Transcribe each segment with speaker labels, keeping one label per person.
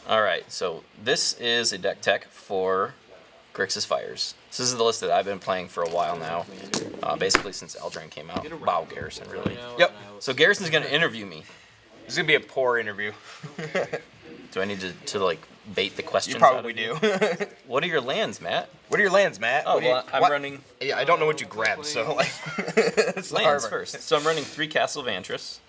Speaker 1: All right, so this is a deck tech for Grixis Fires. This is the list that I've been playing for a while now, basically since Eldraine came out. Wow, Garrison, really.
Speaker 2: Yep.
Speaker 1: So Garrison's going to interview me.
Speaker 2: It's going to be a poor interview.
Speaker 1: Do I need to like, bait the questions?
Speaker 2: You probably do.
Speaker 1: What are your lands, Matt?
Speaker 2: What are your lands, Matt?
Speaker 1: Oh, well, I'm running...
Speaker 2: Yeah, I don't know what you grabbed, so like...
Speaker 1: lands first. So I'm running 3 Castle Vantress.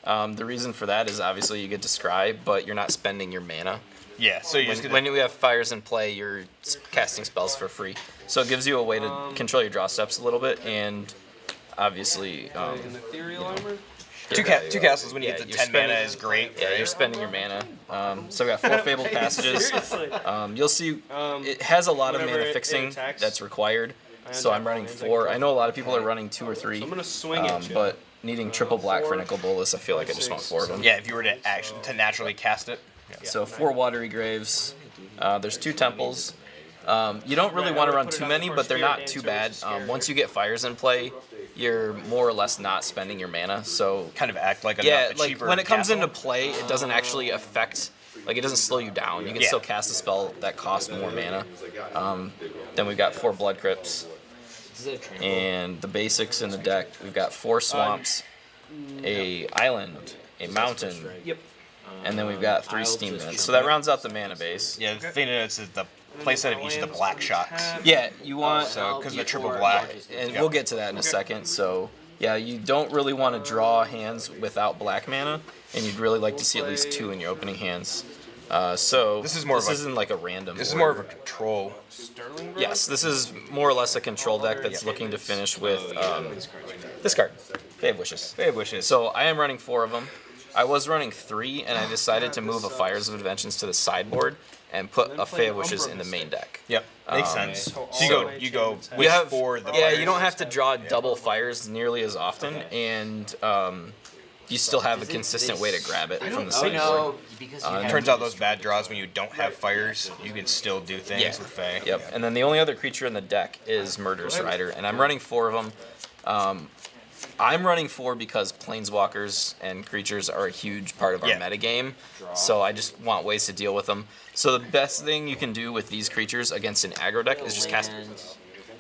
Speaker 1: The reason for that is obviously you get to scry, but you're not spending your mana.
Speaker 2: Yeah, so you're
Speaker 1: when we have fires in play, you're casting spells for free. So it gives you a way to control your draw steps a little bit, and obviously,
Speaker 2: two castles when you get to 10 mana is great.
Speaker 1: Yeah, you're spending your mana. So we got 4 Fabled Passages. You'll see it has a lot of mana fixing that's required. So I'm running 4. I know a lot of people are running 2 or 3.
Speaker 3: I'm gonna swing it,
Speaker 1: but needing triple black for Nicol Bolas, I feel like I just want 4 of them.
Speaker 2: Yeah, if you were to naturally cast it.
Speaker 1: So 4 Watery Graves. There's 2 Temples. You don't really want to run too many, but they're not too bad. Once you get fires in play, you're more or less not spending your mana. So
Speaker 2: kind of act like a cheaper
Speaker 1: when it comes
Speaker 2: castle.
Speaker 1: into play, it doesn't actually affect. Like it doesn't slow you down. You can still cast a spell that costs more mana. Then we've got 4 Blood Crypts. And the basics in the deck, we've got 4 Swamps, a Island, a Mountain, and then we've got 3 Steam Vents. So that rounds out the mana base.
Speaker 2: Yeah, the thing is the playset of each of the black shots.
Speaker 1: Yeah, you want...
Speaker 2: So, because the triple black.
Speaker 1: And we'll get to that in a second. So, yeah, you don't really want to draw hands without black mana, and you'd really like to see at least 2 in your opening hands. So this isn't like a random.
Speaker 2: This is more of a control.
Speaker 1: Yes, this is more or less a control deck that's looking to finish with this card, Fey of Wishes.
Speaker 2: Fey of Wishes.
Speaker 1: So I am running 4 of them. I was running 3, and I decided to move a Fires of Inventions to the sideboard and put a Fey of Wishes in the main deck.
Speaker 2: Yep, makes sense. So you go wish for the
Speaker 1: fires. You don't have to draw double fires nearly as often, and you still have a consistent way to grab it from the sideboard.
Speaker 2: Turns out those bad draws when you don't have fires, you can still do things with Fey.
Speaker 1: Yep, and then the only other creature in the deck is Murderous Rider, and I'm running 4 of them. I'm running 4 because planeswalkers and creatures are a huge part of our metagame, so I just want ways to deal with them. So the best thing you can do with these creatures against an aggro deck is just cast.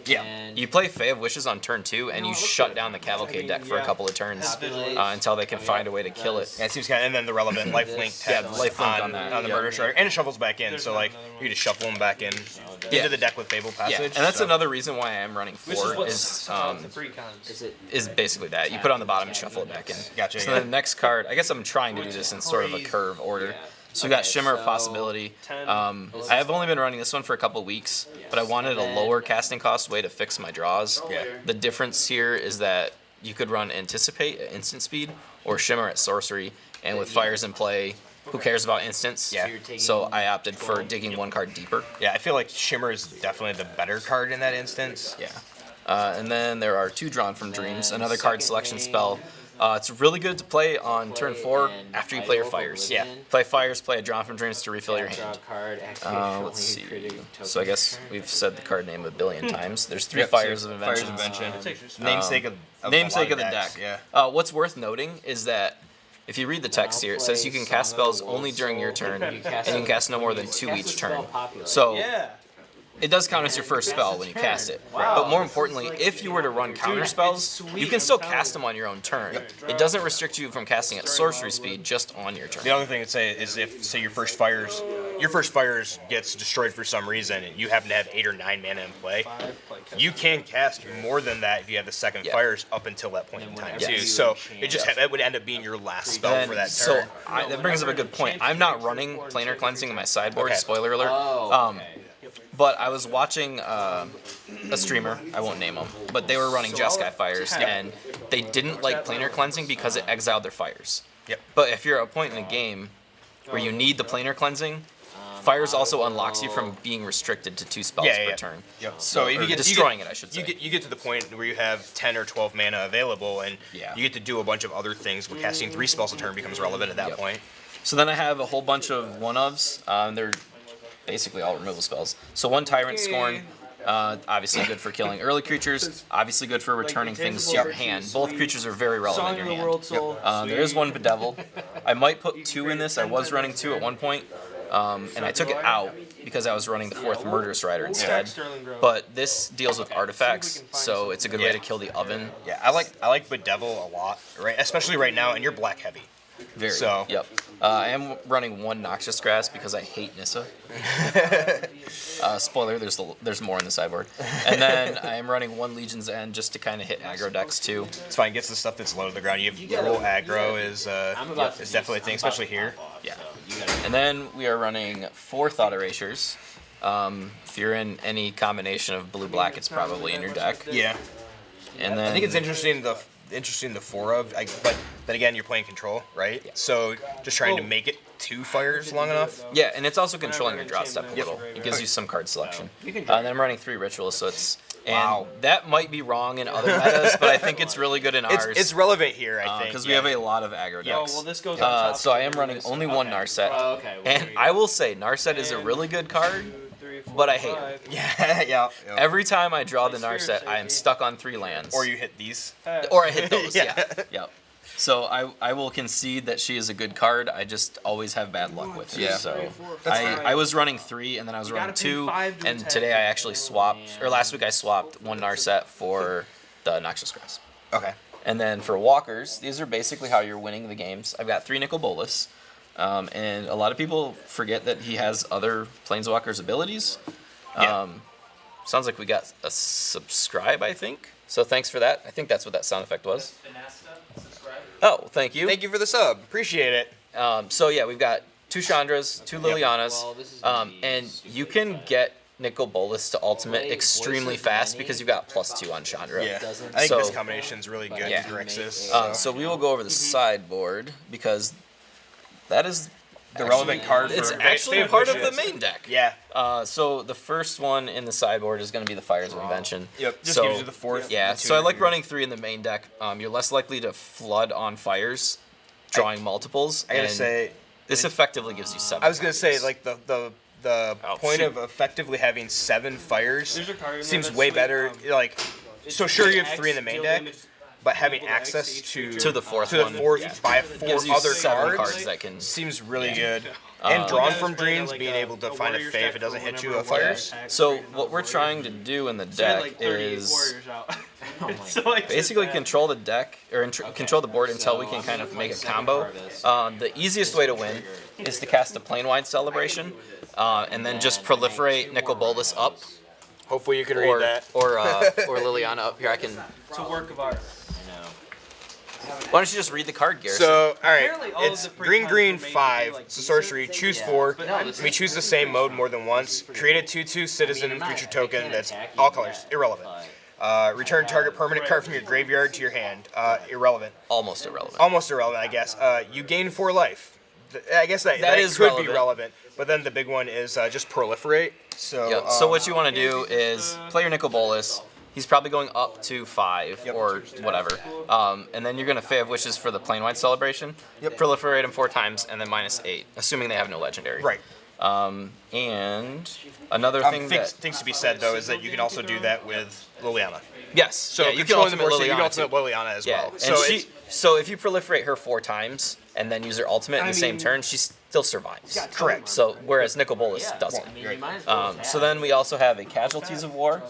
Speaker 1: Yeah, you play Fey of Wishes on turn 2, and you shut down the Cavalcade deck for a couple of turns until they can find a way to kill it.
Speaker 2: Yeah, it seems kind of, and then the relevant lifelink
Speaker 1: on
Speaker 2: the Murderous Rider, and it shuffles back in. So like you just shuffle them back in into the deck with Fabled Passage.
Speaker 1: Yeah, and that's another reason why I am running 4 is basically that. You put it on the bottom and shuffle it back in.
Speaker 2: Gotcha.
Speaker 1: So the next card, I guess I'm trying to do this in sort of a curve order. So we got Shimmer of Possibility. I have only been running this one for a couple weeks, but I wanted a lower casting cost way to fix my draws.
Speaker 2: Yeah.
Speaker 1: The difference here is that you could run Anticipate at instant speed or Shimmer at sorcery, and with fires in play, who cares about instants?
Speaker 2: Yeah.
Speaker 1: So I opted for digging 1 card deeper.
Speaker 2: Yeah, I feel like Shimmer is definitely the better card in that instance.
Speaker 1: Yeah. And then there are 2 Drawn from Dreams, another card selection spell. It's really good to play on turn 4 after you play your fires.
Speaker 2: Yeah.
Speaker 1: Play fires, play a Drawn from Dreams to refill your hand. Let's see. So I guess we've said the card name a billion times. There's 3 Fires of Invention.
Speaker 2: Namesake of
Speaker 1: the deck.
Speaker 2: Yeah.
Speaker 1: What's worth noting is that if you read the text here, it says you can cast spells only during your turn, and you can cast no more than 2 each turn. So it does count as your first spell when you cast it. But more importantly, if you were to run counter spells, you can still cast them on your own turn. It doesn't restrict you from casting at sorcery speed just on your turn.
Speaker 2: The other thing I'd say is if, say, your first fires gets destroyed for some reason, and you happen to have 8 or 9 mana in play, you can cast more than that if you have the second fires up until that point in time too. So it just that would end up being your last spell for that turn.
Speaker 1: So that brings up a good point. I'm not running Planar Cleansing in my sideboard. Spoiler alert. But I was watching a streamer, I won't name them, but they were running Jeskai Fires, and they didn't like Planar Cleansing because it exiled their fires.
Speaker 2: Yep.
Speaker 1: But if you're at a point in the game where you need the Planar Cleansing, Fires also unlocks you from being restricted to 2 spells per turn.
Speaker 2: Yep. So if you get
Speaker 1: destroying it, I should say.
Speaker 2: You get to the point where you have 10 or 12 mana available, and you get to do a bunch of other things. Where casting 3 spells a turn becomes relevant at that point.
Speaker 1: So then I have a whole bunch of 1-ofs. They're basically all removal spells. So 1 Tyrant Scorn, obviously good for killing early creatures, obviously good for returning things to your hand. Both creatures are very relevant in your hand. There is 1 Bedevil. I might put 2 in this. I was running 2 at one point. and I took it out because I was running the 4th Murderous Rider instead. But this deals with artifacts, so it's a good way to kill the oven.
Speaker 2: Yeah, I like Bedevil a lot, right? Especially right now, and you're black heavy.
Speaker 1: Very.
Speaker 2: So.
Speaker 1: Yep. I am running 1 Noxious Grass because I hate Nissa. Spoiler: there's more in the sideboard. And then I am running 1 Legion's End just to kind of hit aggro decks too.
Speaker 2: It's fine. Gets the stuff that's low to the ground. You have literal aggro is definitely a thing, especially here.
Speaker 1: Yeah. And then we are running 4 Thought Erasures. If you're in any combination of blue-black, it's probably in your deck.
Speaker 2: Yeah.
Speaker 1: And then
Speaker 2: I think it's interesting the 4 of, but then again, you're playing control, right? Yeah. So just trying to make it 2 fires long enough.
Speaker 1: Yeah, and it's also controlling your draw step a little. It gives you some card selection. And then I'm running 3 Rituals, so it's... And that might be wrong in other metas, but I think it's really good in ours.
Speaker 2: It's relevant here, I think.
Speaker 1: Because we have a lot of aggro decks.
Speaker 3: Well, this goes on top.
Speaker 1: So I am running only 1 Narset. And I will say, Narset is a really good card, but I hate it.
Speaker 2: Yeah.
Speaker 1: Every time I draw the Narset, I am stuck on 3 lands.
Speaker 2: Or you hit these.
Speaker 1: Or I hit those, yeah. Yep. So I will concede that she is a good card. I just always have bad luck with her.
Speaker 2: Yeah.
Speaker 1: So I was running 3, and then I was running 2, and today I actually swapped, or last week I swapped 1 Narset for the Noxious Grass.
Speaker 2: Okay.
Speaker 1: And then for walkers, these are basically how you're winning the games. I've got 3 Nicol Bolas, and a lot of people forget that he has other Planeswalker's abilities. Sounds like we got a subscribe, I think. So thanks for that. I think that's what that sound effect was. Oh, thank you.
Speaker 2: Thank you for the sub. Appreciate it.
Speaker 1: So yeah, we've got 2 Chandras, 2 Lilianas, and you can get Nicol Bolas to ultimate extremely fast because you've got +2 on Chandra.
Speaker 2: Yeah. I think this combination is really good to Grixis.
Speaker 1: So we will go over the sideboard because that is
Speaker 2: the relevant card.
Speaker 1: It's
Speaker 2: for
Speaker 1: actually part of the main deck.
Speaker 2: Yeah.
Speaker 1: So the first one in the sideboard is going to be the Fires of Invention.
Speaker 2: Yep. Just
Speaker 1: so,
Speaker 2: gives you the 4th.
Speaker 1: Yeah. So I like running 3 in the main deck. You're less likely to flood on fires, drawing multiples.
Speaker 2: I gotta say,
Speaker 1: this effectively gives you 7.
Speaker 2: I was gonna say, like the point
Speaker 1: shoot.
Speaker 2: of effectively having 7 fires seems way better. Like, so sure you have 3 in the main deck, but having access to
Speaker 1: the 4th
Speaker 2: by 4
Speaker 1: gives you
Speaker 2: other
Speaker 1: 7
Speaker 2: cards
Speaker 1: that can
Speaker 2: seems really good. And drawn from dreams, being able to find a fey if it doesn't hit you with fires.
Speaker 1: So what we're trying to do in the deck is basically control the deck or control the board until we can kind of make a combo. The easiest way to win is to cast a plane-wide celebration and then just proliferate Nicol Bolas up.
Speaker 2: Hopefully you can read that.
Speaker 1: Or Liliana up here. I can.
Speaker 3: It's a work of art.
Speaker 1: Why don't you just read the card, Garrison?
Speaker 2: So, alright, it's green 5, it's a sorcery, choose 4, we choose the same mode more than once, create a 2/2 citizen and creature token that's all colors, irrelevant. Return target permanent card from your graveyard to your hand, irrelevant.
Speaker 1: Almost irrelevant.
Speaker 2: Almost irrelevant, I guess. You gain 4 life. I guess that
Speaker 1: is
Speaker 2: could
Speaker 1: relevant.
Speaker 2: be relevant, but then the big one is just proliferate. So,
Speaker 1: yep. So what you want to do is play your Nicol Bolas. He's probably going up to 5 or whatever. And then you're going to Fey of Wishes for the plane-wide celebration. Proliferate them 4 times and then -8, assuming they have no legendary.
Speaker 2: Right.
Speaker 1: And another
Speaker 2: things to be said, though, is that you can also do that with Liliana.
Speaker 1: Yes.
Speaker 2: So
Speaker 1: yeah,
Speaker 2: you can ultimate Liliana as well.
Speaker 1: And so if you proliferate her 4 times and then use her ultimate in the same turn, she still survives.
Speaker 2: Correct.
Speaker 1: So whereas Nicol Bolas doesn't. So then we also have a Casualties of War,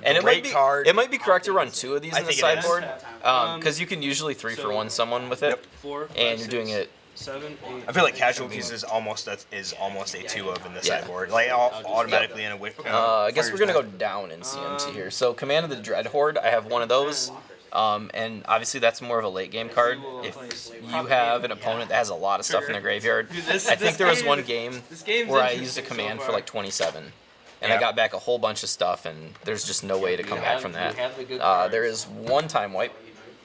Speaker 1: and it might be correct to run 2 of these in the sideboard because you can usually 3-for-1 someone with it, and you're doing it.
Speaker 3: 7, 8.
Speaker 2: I feel like Casualties is almost a 2 of in the sideboard, like automatically in a whip.
Speaker 1: I guess we're gonna go down in CMT here. So Command of the Dread Horde, I have 1 of those. And obviously that's more of a late game card. If you have an opponent that has a lot of stuff in their graveyard, I think there was one game where I used a command for like 27, and I got back a whole bunch of stuff, and there's just no way to come back from that. There is 1 time wipe.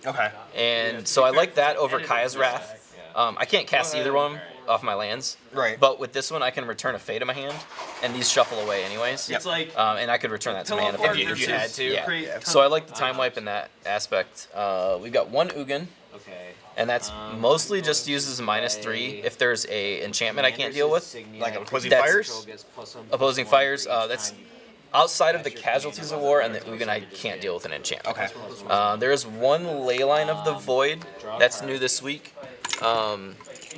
Speaker 2: Okay.
Speaker 1: And so I like that over Kaya's Wrath. I can't cast either one off my lands.
Speaker 2: Right.
Speaker 1: But with this one, I can return a Fey to my hand, and these shuffle away anyways.
Speaker 3: It's like
Speaker 1: and I could return that to my hand if you had to. Yeah. So I like the time wipe in that aspect. We've got 1 Ugin.
Speaker 4: Okay.
Speaker 1: And that's mostly just uses -3 if there's a enchantment I can't deal with.
Speaker 2: Like opposing fires?
Speaker 1: Opposing fires. That's outside of the Casualties of War and the Ugin, I can't deal with an enchantment.
Speaker 2: Okay.
Speaker 1: There is 1 Leyline of the Void that's new this week.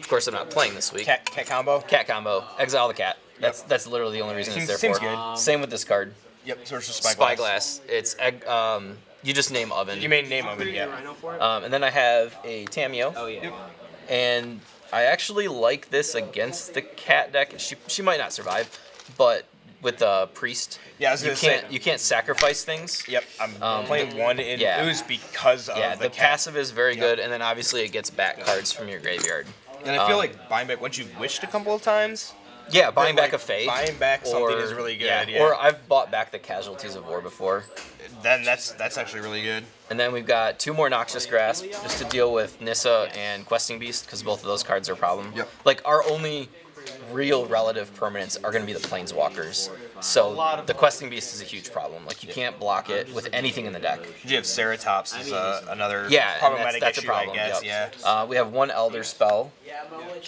Speaker 1: Of course, I'm not playing this week.
Speaker 2: Cat combo.
Speaker 1: Cat combo. Exile the cat. That's literally the only reason it's there
Speaker 2: Seems
Speaker 1: for.
Speaker 2: good.
Speaker 1: Same with this card.
Speaker 2: Yep. So it's just Spyglass.
Speaker 1: Spyglass. It's you just name oven.
Speaker 2: You may name of it, yeah.
Speaker 1: And then I have a Tameo.
Speaker 3: Oh yeah.
Speaker 1: And I actually like this against the cat deck. She might not survive, but with the priest,
Speaker 2: Yeah, I was gonna say.
Speaker 1: you can't sacrifice things.
Speaker 2: Yep. I'm playing one, and
Speaker 1: yeah.
Speaker 2: it was because of
Speaker 1: Yeah, the
Speaker 2: cat.
Speaker 1: passive is very good, and then obviously it gets back cards from your graveyard.
Speaker 2: And I feel like buying back once you've wished a couple of times.
Speaker 1: Yeah, buying
Speaker 2: like,
Speaker 1: back a Fae.
Speaker 2: buying back something is really good, yeah.
Speaker 1: Or I've bought back the Casualties of War before.
Speaker 2: Then that's actually really good.
Speaker 1: And then we've got 2 more Noxious Grasp just to deal with Nissa and Questing Beast, because both of those cards are a problem.
Speaker 2: Yep.
Speaker 1: Like, our only real relative permanents are going to be the Planeswalkers. So the Questing Beast is a huge problem. Like, you can't block it with anything in the deck.
Speaker 2: You have Ceratops as another
Speaker 1: Yeah, and
Speaker 2: problematic
Speaker 1: that's a
Speaker 2: issue,
Speaker 1: problem.
Speaker 2: I guess.
Speaker 1: Yep.
Speaker 2: Yeah.
Speaker 1: We have 1 Elder Spell,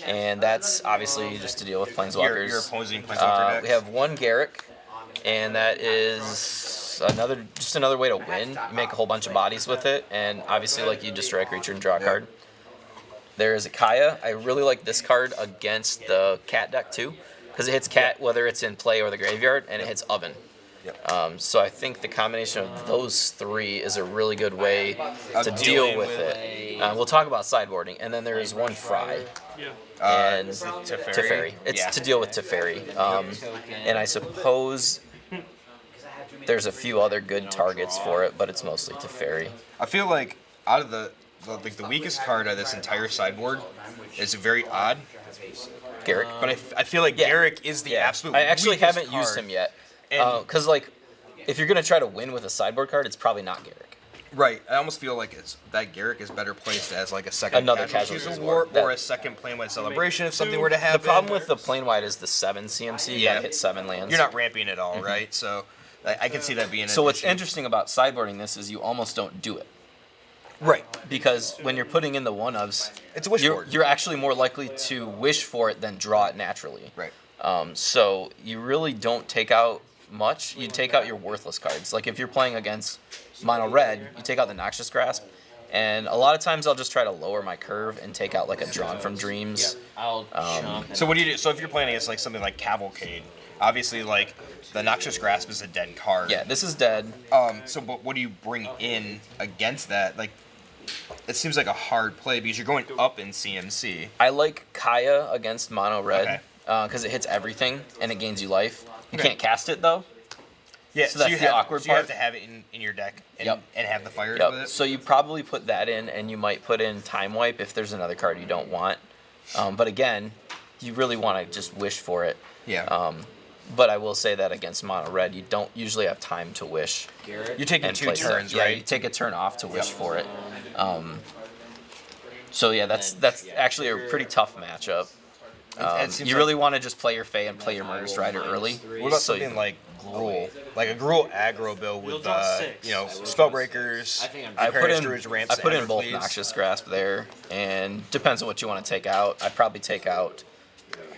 Speaker 1: and that's obviously just to deal with Planeswalkers.
Speaker 2: Your opposing Planeswalker decks.
Speaker 1: We have 1 Garruk, and that is another way to win. You make a whole bunch of bodies with it, and obviously, like, you destroy a creature and draw a card. There is a Kaya. I really like this card against the cat deck too, because it hits cat whether it's in play or the graveyard, and it hits oven.
Speaker 2: Yep.
Speaker 1: So I think the combination of those 3 is a really good way to deal with it. We'll talk about sideboarding, and then there is 1 Fry. And Teferi. It's to deal with Teferi. And I suppose there's a few other good targets for it, but it's mostly Teferi.
Speaker 2: I feel like out of the weakest card of this entire sideboard is very odd.
Speaker 1: Garruk.
Speaker 2: But I feel like Garruk is the absolute
Speaker 1: I actually
Speaker 2: weakest
Speaker 1: haven't used
Speaker 2: card.
Speaker 1: him yet.
Speaker 2: And-
Speaker 1: Because, like, if you're going to try to win with a sideboard card, it's probably not Garruk.
Speaker 2: Right. I almost feel like that Garruk is better placed as like a second
Speaker 1: Another
Speaker 2: Casualties
Speaker 1: Casualties
Speaker 2: of
Speaker 1: of
Speaker 2: War
Speaker 1: War.
Speaker 2: or a second Planewide Celebration if something were to
Speaker 1: The
Speaker 2: happen.
Speaker 1: problem with the plane wide is the 7 CMC. You gotta hit 7 lands.
Speaker 2: You're not ramping at all, right? So I can see that being an
Speaker 1: So what's
Speaker 2: issue.
Speaker 1: interesting about sideboarding this is you almost don't do it.
Speaker 2: Right.
Speaker 1: Because when you're putting in the one-ofs,
Speaker 2: It's a wish board.
Speaker 1: you're actually more likely to wish for it than draw it naturally.
Speaker 2: Right.
Speaker 1: So you really don't take out much. You take out your worthless cards. Like if you're playing against mono red, you take out the Noxious Grasp. And a lot of times I'll just try to lower my curve and take out like a Drawn from Dreams.
Speaker 3: I'll chomp.
Speaker 2: So what do you do? So if you're playing against like something like Cavalcade, obviously like the Noxious Grasp is a dead card.
Speaker 1: Yeah, this is dead.
Speaker 2: But what do you bring in against that? Like, it seems like a hard play because you're going up in CMC.
Speaker 1: I like Kaya against mono red
Speaker 2: Okay.
Speaker 1: because it hits everything and it gains you life. You
Speaker 2: Okay.
Speaker 1: can't cast it though.
Speaker 2: Yeah,
Speaker 1: So that's
Speaker 2: you
Speaker 1: the
Speaker 2: have,
Speaker 1: awkward
Speaker 2: so you have
Speaker 1: part.
Speaker 2: to have it in your deck and,
Speaker 1: Yep.
Speaker 2: and have the fires
Speaker 1: Yep.
Speaker 2: with it.
Speaker 1: So you probably put that in, and you might put in Time Wipe if there's another card you don't want. But again, you really want to just wish for it.
Speaker 2: Yeah.
Speaker 1: But I will say that against mono red, you don't usually have time to wish.
Speaker 3: Garrett.
Speaker 2: You're taking
Speaker 1: and
Speaker 2: 2
Speaker 1: play stuff.
Speaker 2: turns,
Speaker 1: Yeah,
Speaker 2: right?
Speaker 1: you take a turn off to wish for it. So yeah, that's actually a pretty tough matchup.
Speaker 2: It seems
Speaker 1: You
Speaker 2: like-
Speaker 1: really want to just play your Fae and play your Murderous Rider early.
Speaker 2: What about
Speaker 1: So
Speaker 2: something like Gruul? Like a Gruul aggro build with, you know, Spellbreakers,
Speaker 3: I think I'm
Speaker 1: I put in
Speaker 2: Druid's Ramps,
Speaker 1: I put in
Speaker 2: Everfleets.
Speaker 1: both Noxious Grasp there, and depends on what you want to take out. I'd probably take out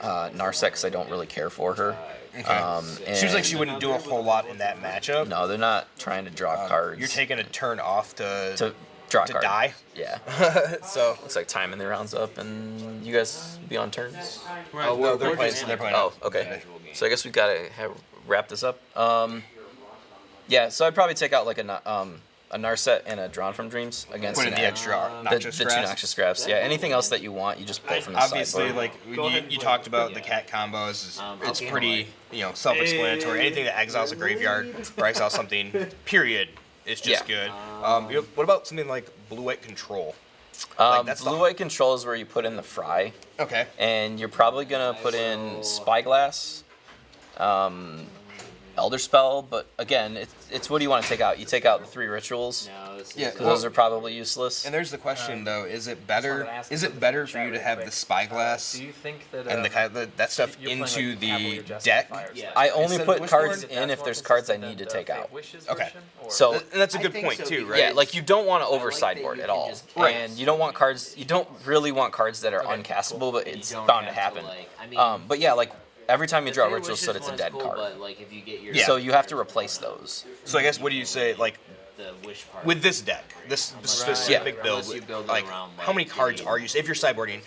Speaker 1: Narset because I don't really care for her.
Speaker 2: Okay. Seems like she wouldn't do a whole lot in that matchup.
Speaker 1: No, they're not trying to draw cards.
Speaker 2: You're taking a turn off
Speaker 1: to draw a
Speaker 2: to
Speaker 1: card.
Speaker 2: die.
Speaker 1: Yeah.
Speaker 2: So
Speaker 1: Looks like timing the rounds up, and you guys be on turns.
Speaker 3: Oh,
Speaker 2: no, they're
Speaker 3: we're
Speaker 2: playing.
Speaker 3: just
Speaker 2: They're playing.
Speaker 1: Oh, okay. So I guess we've got to wrap this up. Yeah, so I'd probably take out like a Narset and a Drawn from Dreams against
Speaker 2: Put in
Speaker 1: an
Speaker 2: the
Speaker 1: egg.
Speaker 2: extra
Speaker 1: The
Speaker 2: Noxious
Speaker 1: 2
Speaker 2: Grasp.
Speaker 1: Noxious Grasps. Yeah, anything else that you want, you just pull from the
Speaker 2: Obviously,
Speaker 1: sideboard.
Speaker 2: like you talked about the cat combos. It's pretty, self-explanatory. Anything that exiles a graveyard or exiles something, period, is just
Speaker 1: Yeah.
Speaker 2: good. What about something like Blue-White Control? Like, that's the-
Speaker 1: Blue-White Control is where you put in the Fry,
Speaker 2: Okay.
Speaker 1: and you're probably going to put in Spyglass, Elder Spell, but again, it's what do you want to take out? You take out the 3 rituals,
Speaker 3: No, this
Speaker 2: Yeah.
Speaker 3: is
Speaker 1: because those are probably useless.
Speaker 2: And there's the question though: Is it better? Is it better for you to have the Spyglass
Speaker 4: Do you think that
Speaker 2: and the kind of that stuff
Speaker 4: you're playing,
Speaker 2: into
Speaker 4: like,
Speaker 2: the
Speaker 4: Cavalry Justice
Speaker 2: deck?
Speaker 4: Fires?
Speaker 3: Yeah.
Speaker 1: I only
Speaker 2: Instead of
Speaker 1: put
Speaker 2: Wishboard?
Speaker 1: cards in if there's cards I need to take out.
Speaker 2: Okay.
Speaker 1: So
Speaker 2: And that's a
Speaker 3: I
Speaker 2: good
Speaker 3: think
Speaker 2: point
Speaker 3: so,
Speaker 2: too,
Speaker 3: because-
Speaker 2: right?
Speaker 1: yeah, like you don't want to
Speaker 3: I like
Speaker 1: over
Speaker 3: that
Speaker 1: sideboard
Speaker 3: you
Speaker 1: at
Speaker 3: can
Speaker 1: all,
Speaker 3: just
Speaker 1: and you don't want cards. You don't really want cards that are uncastable, but
Speaker 3: You
Speaker 1: it's
Speaker 3: don't
Speaker 1: bound to
Speaker 3: have
Speaker 1: happen.
Speaker 3: like, I mean,
Speaker 1: But yeah, like every time you draw a
Speaker 3: Fair
Speaker 1: ritual
Speaker 3: Wishes
Speaker 1: set, it's a
Speaker 3: one's
Speaker 1: dead
Speaker 3: cool,
Speaker 1: card.
Speaker 3: But like if you get your
Speaker 2: Yeah.
Speaker 1: So you have to replace those.
Speaker 2: So I guess what do you say like
Speaker 3: the wish part
Speaker 2: with this deck, this specific
Speaker 3: Right.
Speaker 2: build?
Speaker 3: Unless you build it
Speaker 2: Like
Speaker 3: around,
Speaker 2: how many
Speaker 3: like,
Speaker 2: cards
Speaker 3: the-
Speaker 2: are you? If you're sideboarding,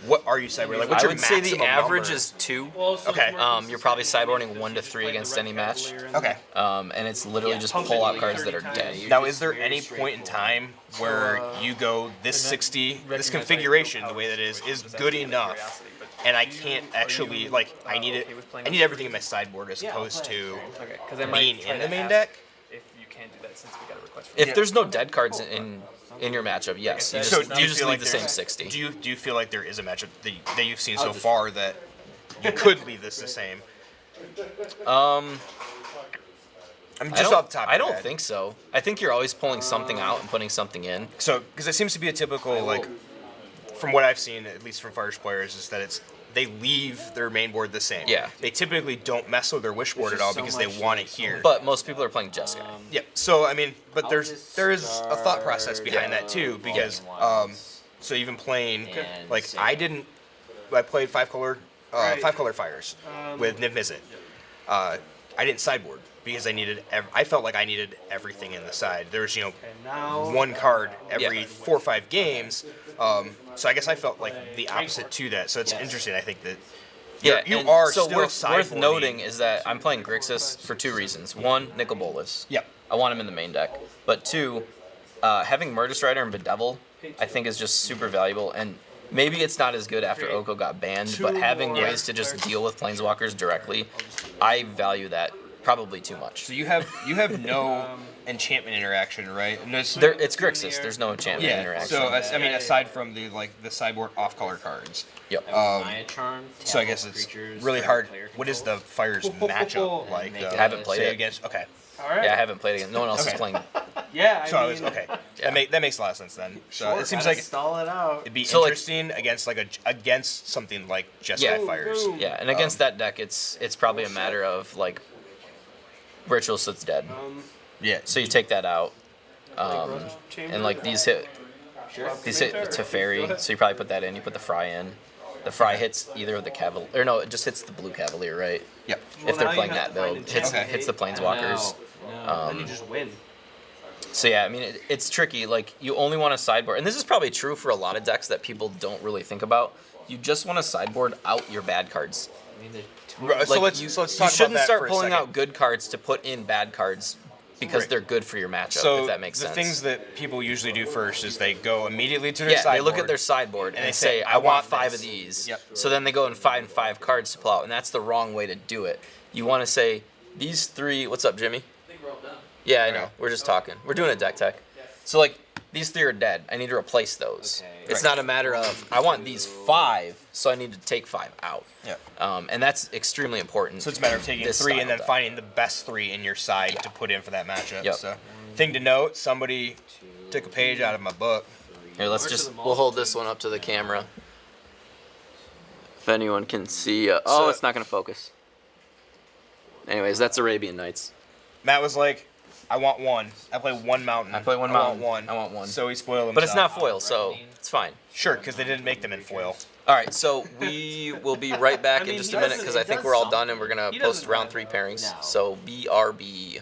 Speaker 2: what are you sideboarding? Like, what's
Speaker 1: I
Speaker 2: your
Speaker 1: would say the
Speaker 2: maximum
Speaker 1: average
Speaker 2: number?
Speaker 1: is 2.
Speaker 2: Okay.
Speaker 1: You're probably sideboarding 1 to 3 against any match.
Speaker 2: Okay.
Speaker 1: And it's literally just pull out cards that are dead.
Speaker 2: Now, is there any point in time where you go, this 60, this configuration, the way that it is good enough, and I can't actually, like, I need everything in my sideboard as opposed to being in the main deck?
Speaker 4: If you can't do that, since we got a request.
Speaker 1: If there's no dead cards in your matchup, yes. You just,
Speaker 2: So
Speaker 1: you
Speaker 2: do you
Speaker 1: just
Speaker 2: feel
Speaker 1: leave
Speaker 2: like
Speaker 1: the same
Speaker 2: there's-
Speaker 1: 60.
Speaker 2: Do you feel like there is a matchup that you've seen so far that you could leave this the same? I'm just off the top of
Speaker 1: I
Speaker 2: your
Speaker 1: don't
Speaker 2: head.
Speaker 1: think so. I think you're always pulling something out and putting something in.
Speaker 2: So, because it seems to be a typical, like, from what I've seen, at least from Fires players, is that they leave their main board the same.
Speaker 1: Yeah.
Speaker 2: They typically don't mess with their wish board at all because they want it here.
Speaker 1: But most people are playing Jeskai.
Speaker 2: Yeah. So I mean, but there is a thought process behind that too, because so even playing like I played five color fires with Niv Mizzet. I didn't sideboard because I felt like I needed everything in the side. There's one card every 4 or 5 games. So I guess I felt like the opposite to that. So it's interesting. I think that you
Speaker 1: and
Speaker 2: are
Speaker 1: so
Speaker 2: still
Speaker 1: worth
Speaker 2: sideboarding.
Speaker 1: noting is that I'm playing Grixis for 2 reasons. 1, Nicol Bolas.
Speaker 2: Yep.
Speaker 1: I want him in the main deck. But 2, having Murder Strider and Bedevil, I think is just super valuable. And maybe it's not as good after Oko got banned, but having ways to just deal with Planeswalkers directly, I value that probably too much.
Speaker 2: So you have no enchantment interaction, right? No,
Speaker 1: It's Grixis. There's no enchantment interaction.
Speaker 2: So I mean, aside from the sideboard off-color cards.
Speaker 1: Yep.
Speaker 3: Maya Charm,
Speaker 2: So I guess it's really hard. What is the Fire's matchup like?
Speaker 3: I
Speaker 1: haven't played
Speaker 2: say
Speaker 1: it.
Speaker 2: against. Okay.
Speaker 4: All right.
Speaker 1: Yeah, I haven't played against. No one else is
Speaker 2: Okay.
Speaker 1: playing.
Speaker 4: Yeah.
Speaker 2: So I was okay.
Speaker 1: Yeah.
Speaker 2: That makes a lot of sense then. So it seems like
Speaker 4: stall it out.
Speaker 2: it'd be
Speaker 1: So, like-
Speaker 2: interesting against something like Jeskai
Speaker 1: Yeah.
Speaker 2: Fires.
Speaker 1: Yeah, and against that deck, it's probably a matter of like Ritual Slit's dead,
Speaker 2: Yeah.
Speaker 1: so you take that out, and like these hit Teferi, so you probably put that in. You put the Fry in. The Fry hits either of the Cavalier, or no, it just hits the Blue Cavalier, right?
Speaker 2: Yep.
Speaker 1: If they're playing that build, hits the Planeswalkers.
Speaker 4: Then you just win.
Speaker 1: So yeah, I mean it's tricky. Like you only want to sideboard, and this is probably true for a lot of decks that people don't really think about. You just want to sideboard out your bad cards.
Speaker 3: I mean,
Speaker 2: Right, so
Speaker 1: Like,
Speaker 2: let's
Speaker 1: you
Speaker 2: talk about
Speaker 1: shouldn't
Speaker 2: that
Speaker 1: start
Speaker 2: for a
Speaker 1: pulling
Speaker 2: second.
Speaker 1: out good cards to put in bad cards because
Speaker 2: Right.
Speaker 1: they're good for your matchup.
Speaker 2: So
Speaker 1: if that makes
Speaker 2: the
Speaker 1: sense.
Speaker 2: things that people usually do first is they go immediately to their
Speaker 1: Yeah, they
Speaker 2: sideboard.
Speaker 1: look at their sideboard and
Speaker 2: they
Speaker 1: they say,
Speaker 2: say,
Speaker 1: I want 5
Speaker 2: this.
Speaker 1: of these.
Speaker 2: Yep.
Speaker 1: So then they go and find 5 cards to pull out, and that's the wrong way to do it. You want to say, these 3, what's up, Jimmy? Yeah, I know.
Speaker 2: Okay.
Speaker 1: We're just talking. We're doing a deck tech. So, like, these 3 are dead. I need to replace those.
Speaker 3: Okay.
Speaker 1: It's
Speaker 2: Right.
Speaker 1: not a matter of, I want these 5, so I need to take 5 out.
Speaker 2: Yeah.
Speaker 1: And that's extremely important.
Speaker 2: So it's a matter of taking
Speaker 1: this
Speaker 2: 3
Speaker 1: style
Speaker 2: and then
Speaker 1: deck.
Speaker 2: finding the best 3 in your side to put in for that matchup.
Speaker 1: Yep.
Speaker 2: So, thing to note: somebody took a page out of my book.
Speaker 1: Here, we'll hold this one up to the camera. If anyone can see.
Speaker 2: So-
Speaker 1: It's not going to focus. Anyways, that's Arabian Nights.
Speaker 2: Matt was like, "I want one. I play one mountain.
Speaker 1: I play one
Speaker 2: I
Speaker 1: mountain.
Speaker 2: Want one.
Speaker 1: I want one."
Speaker 2: So he spoiled himself.
Speaker 1: But it's not foil, so it's fine.
Speaker 2: Sure, because they didn't make them in foil.
Speaker 1: All right, so we will be right back in just a minute because I think we're all done and we're going to post round 3 pairings.
Speaker 3: No.
Speaker 1: So BRB.